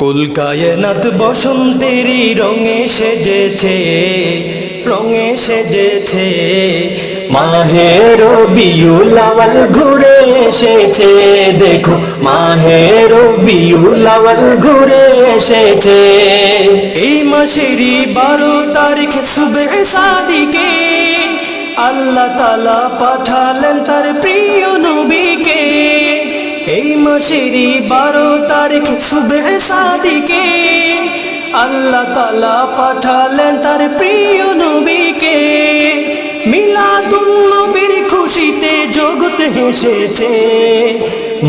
কুল কায়নাত বসন্তেরই রঙে সেজেছে, রঙে সেজেছে। মাহে রবিউল আউয়াল ঘুরে এসেছে, দেখো মাহে রবিউল আউয়াল ঘুরে এসেছে। এই মাসেরই 12 তারিখ সুবহ সাদিকে আল্লাহ তাআলা পাঠালেন তার প্রিয় নবীকে। এই মাসেরই 12 তারিখ সুবহ সাদিকে আল্লাহ তাআলা পাঠালেন তার প্রিয় নবীকে। মিলাদুন নবীর খুশিতে জগৎ হেসেছে,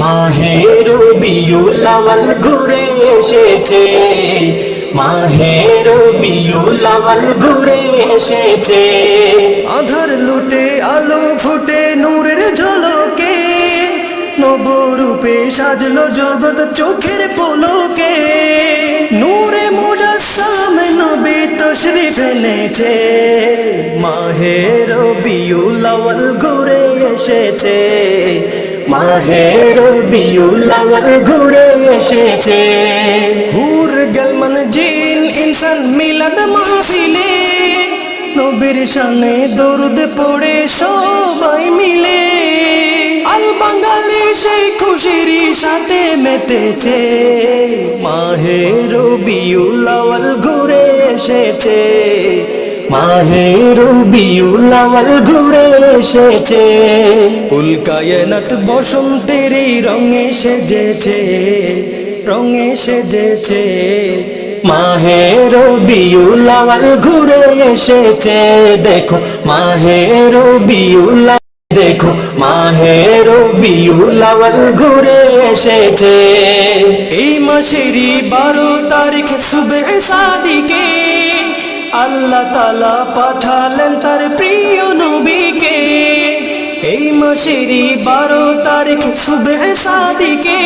মাহে রবিউল আউয়াল ঘুরে এসেছে, মাহে রবিউল আউয়াল ঘুরে এসেছে। আধার লুটে আলো ফুটে নূরের ঝলকে, নবরূপে সাজলো জগৎ চোখের পলকে। নূরে মুজাসসাম নবী তশরিফ এনেছে, মাহে রবিউল আউয়াল ঘুরে এসেছে, মাহে রবিউল আউয়াল ঘুরে এসেছে। হুর গলমান জিন ইনসান মিলাদ মাহফিলে নবীর শানে দরুদ পড়ে সবাই মিলে। আল বাঙালি সেই খুশির সাথে মেতেছে, মাহে রবিউল আউয়াল ঘুরে এসেছে, মাহে রবিউল আউয়াল ঘুরে এসেছে। কুল কায়নাত বসন্তের রঙে সেজেছে, রঙে সেজেছে। মাহে রবিউল আউয়াল ঘুরে এসেছে, দেখো মাহে রবিউল দেখো মাহে রবিউল আউয়াল ঘুরে এসেছে। এই মাসেরই 12 তারিখ সুবহ সাদিকে আল্লাহ তাআলা পাঠালেন তার প্রিয় নবীকে। এই মাসেরই 12 তারিখ সুবহ সাদিকে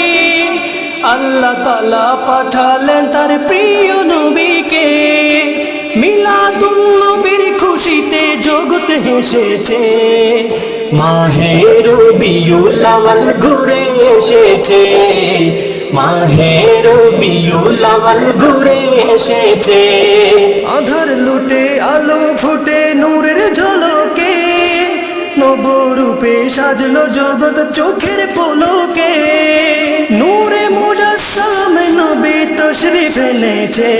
আল্লাহ তাআলা পাঠালেন তার প্রিয় নবীকে। মিলাদুন নবীর খুশিতে জগৎ হেসেছে, মাহে রবিউল আউয়াল ঘুরে এসেছে, মাহে রবিউল আউয়াল ঘুরে এসেছে। আধার লুটে আলো ফুটে নূরের ঝলকে, নবরূপে সাজলো জগৎ চোখের পলকে। নূরে মুজাসসাম নবী তশরিফ এনেছে,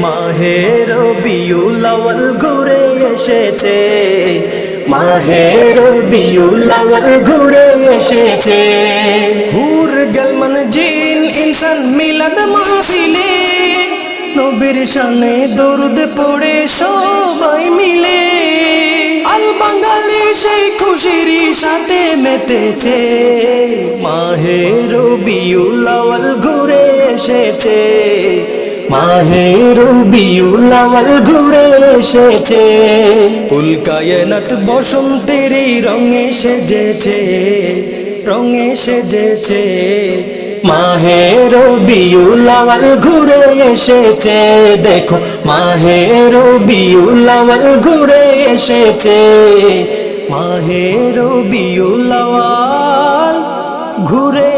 মাহে রবিউল আউয়াল ঘুরে এসেছে, মাহে রবিউল আউয়াল ঘুরে এসেছে। হুর গলমান জিন ইনসান মিলাদ মাহফিলে নবীর শানে দরুদ পড়ে সবাই মিলে। আল বাঙালি সেই খুশির সাথে মেতেছে, মাহে রবিউল আউয়াল ঘুরে এসেছে, মাহে রবিউল আউয়াল ঘুরে এসেছে। কুল কায়নাত বসন্তের রঙে সেজেছে, রঙে সেজেছে। মাহে রবিউল আউয়াল ঘুরে এসেছে, দেখো মাহে রবিউল আউয়াল ঘুরে এসেছে, মাহে রবিউল আউয়াল ঘুরে